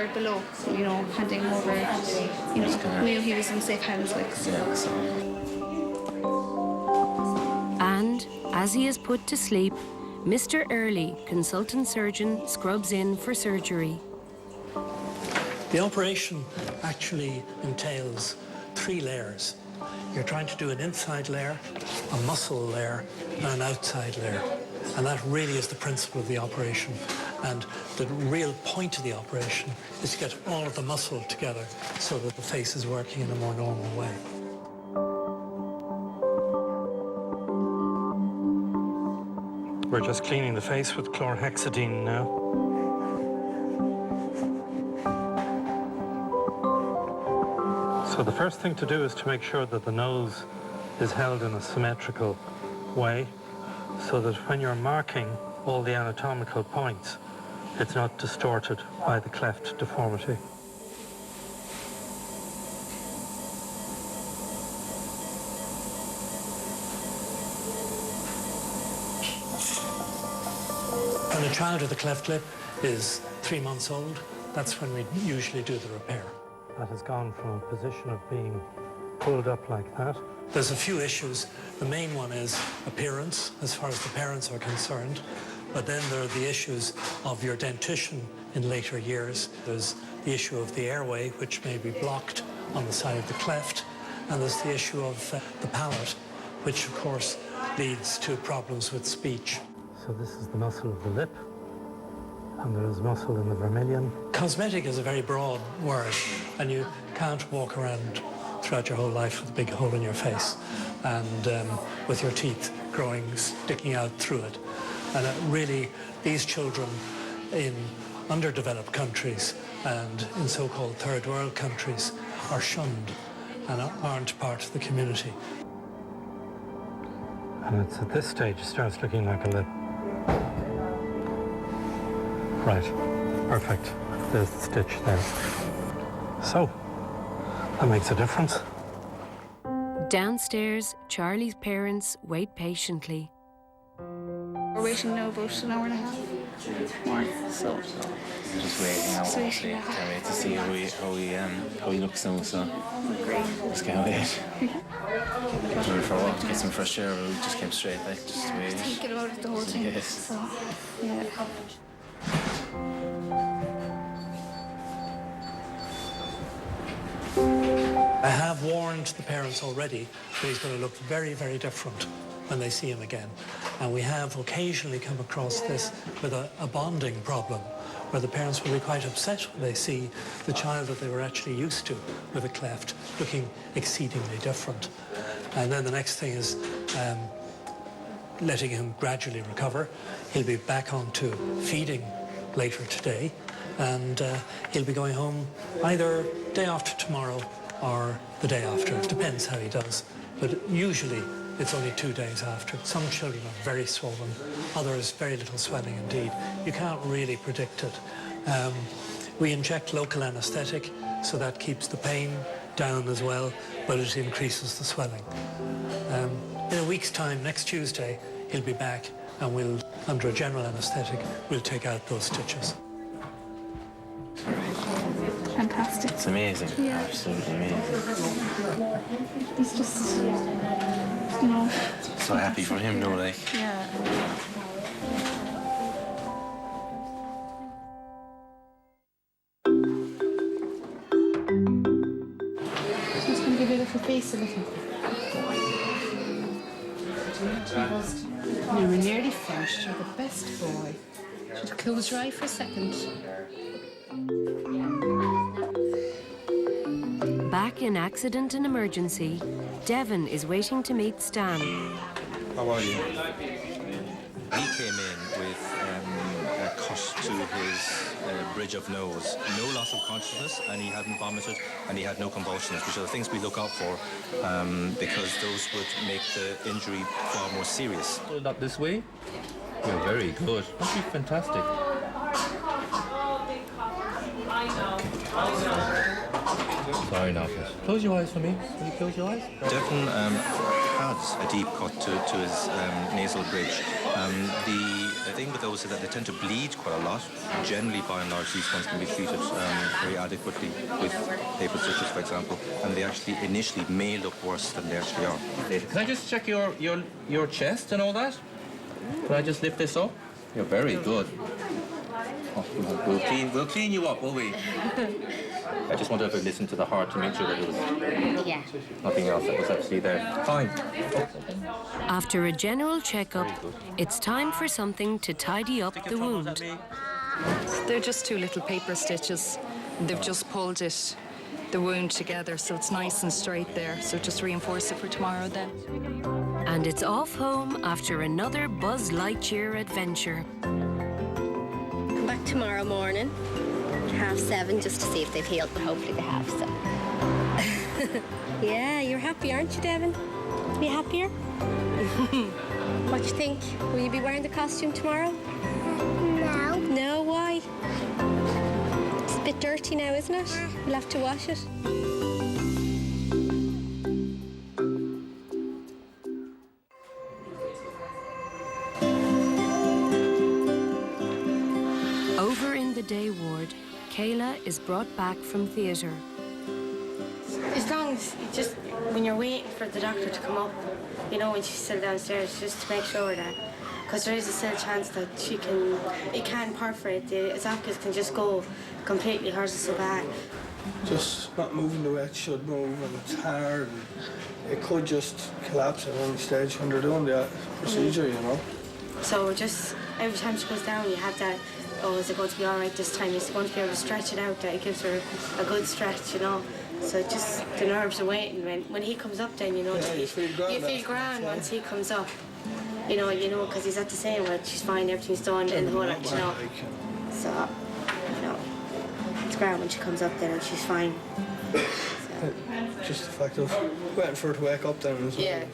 word below, handing him over, knew he was in safe hands, And as he is put to sleep, Mr. Early, consultant surgeon, scrubs in for surgery. The operation actually entails 3 layers. You're trying to do an inside layer, a muscle layer, and an outside layer. And that really is the principle of the operation. And the real point of the operation is to get all of the muscle together so that the face is working in a more normal way. We're just cleaning the face with chlorhexidine now. So the first thing to do is to make sure that the nose is held in a symmetrical way so that when you're marking all the anatomical points, it's not distorted by the cleft deformity. When a child with a cleft lip is 3 months old, that's when we usually do the repair. That has gone from a position of being pulled up like that. There's a few issues. The main one is appearance, as far as the parents are concerned. But then there are the issues of your dentition in later years. There's the issue of the airway, which may be blocked on the side of the cleft. And there's the issue of the palate, which of course leads to problems with speech. So this is the muscle of the lip, and there is muscle in the vermilion. Cosmetic is a very broad word, and you can't walk around throughout your whole life with a big hole in your face and with your teeth sticking out through it. And really, these children in underdeveloped countries and in so-called third world countries are shunned and aren't part of the community. And it's at this stage it starts looking like a lip. Right, perfect. There's the stitch there. So, that makes a difference. Downstairs, Charlie's parents wait patiently. We're waiting now about an hour and a half more, so... Just waiting now, hopefully. Can't wait to see how he looks now, so... Great. Just can't wait. Went for a walk to get some fresh air, but we just came straight back, just to wait. Thinking about it the whole time, Yes. so, yeah. I have warned the parents already that he's going to look very, very different when they see him again. And we have occasionally come across this with a bonding problem, where the parents will be quite upset when they see the child that they were actually used to with a cleft looking exceedingly different. And then the next thing is letting him gradually recover. He'll be back onto feeding later today, and he'll be going home either day after tomorrow or the day after. It depends how he does. But usually it's only 2 days after. Some children are very swollen, others very little swelling indeed. You can't really predict it. We inject local anesthetic, so that keeps the pain down as well, but it increases the swelling. In a week's time, next Tuesday, he'll be back, and we'll, under a general anesthetic, we'll take out those stitches. Fantastic. It's amazing. Yeah. Absolutely amazing. He's just, So happy for him, no, like. Yeah. Just going to give you a little face a little. Now we're nearly finished. You're the best boy. Should close your eye for a second. Back in accident and emergency, Devon is waiting to meet Stan. How are you? He came in with a cut to his bridge of nose, no loss of consciousness, and he hadn't vomited, and he had no convulsions, which are the things we look out for, because those would make the injury far more serious. Pull it up this way. You're very good. That'd be fantastic. Sorry, now. Close your eyes for me. Can you close your eyes? Devon has a deep cut to his nasal bridge. The thing with those is that they tend to bleed quite a lot. Generally, by and large, these ones can be treated very adequately with paper stitches, for example, and they actually initially may look worse than they actually are. Can I just check your chest and all that? Can I just lift this up? You're very good. Oh, we'll clean you up, will we? I just wanted to listen to the heart to make sure that it was nothing else that was actually there. Fine. After a general checkup, it's time for something to tidy up the wound. They're just 2 little paper stitches. They've just pulled the wound together, so it's nice and straight there. So just reinforce it for tomorrow then. And it's off home after another Buzz Lightyear adventure. Come back tomorrow morning, 7:30, just to see if they've healed, but hopefully they have, so. Yeah, you're happy, aren't you, Devin? Are you happier? What do you think? Will you be wearing the costume tomorrow? No. No, why? It's a bit dirty now, isn't it? You'll have to wash it. Over in the day ward, Kayla is brought back from theatre. As long as you just, when you're waiting for the doctor to come up, you know, when she's still downstairs, just to make sure that, because there is a still chance that it can perforate, the esophagus can just go completely, hers is so bad. Just not moving the way it should move, and it's hard, and it could just collapse at any stage when they're doing the procedure, you know. So just, every time she goes down, you have that, oh, is it going to be all right this time? Is it going to be able to stretch it out? That it gives her a good stretch, you know. So just the nerves are waiting. When he comes up, then you know you feel grand once he comes up. You know, because he's at the same. Well, she's fine, everything's done in the whole lot, you know. So, you know, it's grand when she comes up then and she's fine. So. Just the fact of waiting for her to wake up then as well. Yeah.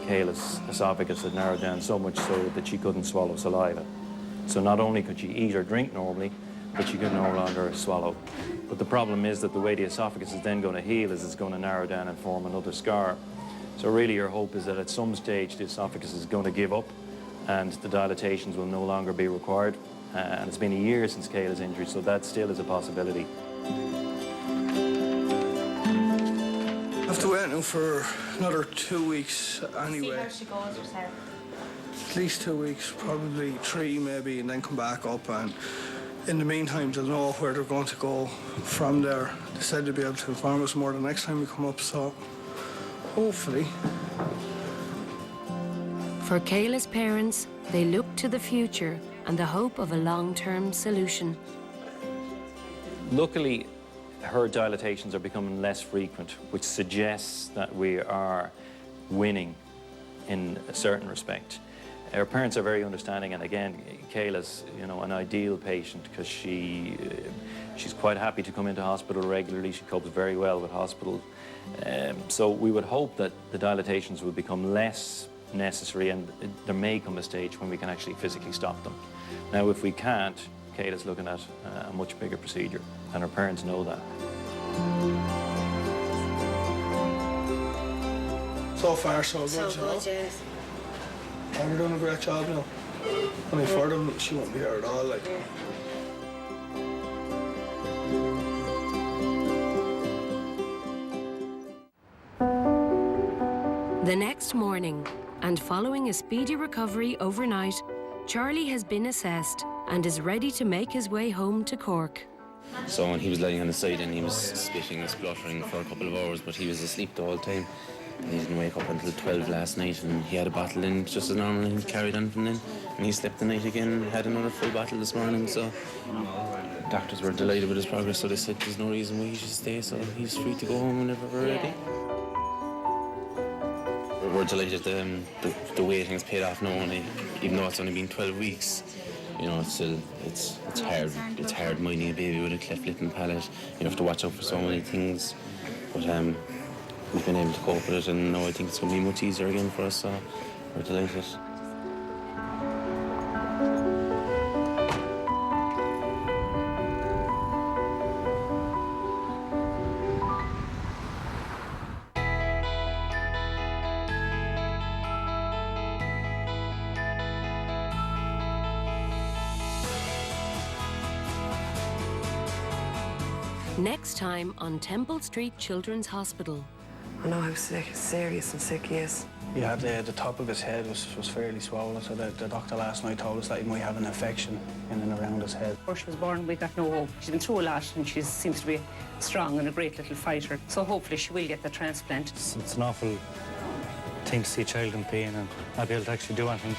Kayla's esophagus had narrowed down so much so that she couldn't swallow saliva. So not only could she eat or drink normally, but she could no longer swallow. But the problem is that the way the esophagus is then going to heal is it's going to narrow down and form another scar. So really your hope is that at some stage the esophagus is going to give up and the dilatations will no longer be required. And it's been a year since Kayla's injury, so that still is a possibility. I have to wait now for another 2 weeks anyway. See how she goes herself. At least 2 weeks, probably 3 maybe, and then come back up. And in the meantime, they'll know where they're going to go from there. They said they'll be able to inform us more the next time we come up, so hopefully. For Kayla's parents, they look to the future and the hope of a long-term solution. Luckily, her dilatations are becoming less frequent, which suggests that we are winning in a certain respect. Our parents are very understanding, and again, Kayla's, you know, an ideal patient because she's quite happy to come into hospital regularly. She copes very well with hospital. So we would hope that the dilatations will become less necessary, and there may come a stage when we can actually physically stop them. Now, if we can't, Kayla's looking at a much bigger procedure, and her parents know that. So far, so good, So you know. good, yes. They're doing a great job now. Only for them, she won't be here at all, like. The next morning, and following a speedy recovery overnight, Charlie has been assessed and is ready to make his way home to Cork. So when he was lying on the side and he was spitting and spluttering for a couple of hours, but he was asleep the whole time. He didn't wake up until 12 last night, and he had a bottle in just as normal, and he carried on from then. And he slept the night again and had another full bottle this morning, so doctors were delighted with his progress, so they said there's no reason why he should stay, so he's free to go home whenever we're ready. We're delighted the waiting's paid off now, and even though it's only been 12 weeks, you know, it's still, it's hard. It's hard minding a baby with a cleft lip and palate. You have to watch out for so many things, but we've been able to cope with it, and now I think it's going to be much easier again for us, so we're delighted. Next time on Temple Street Children's Hospital. I know how serious and sick he is. He had the top of his head was fairly swollen, so the doctor last night told us that he might have an infection in and around his head. Before she was born, we got no hope. She's been through a lot and she seems to be strong and a great little fighter. So hopefully she will get the transplant. It's an awful thing to see a child in pain and not be able to actually do anything.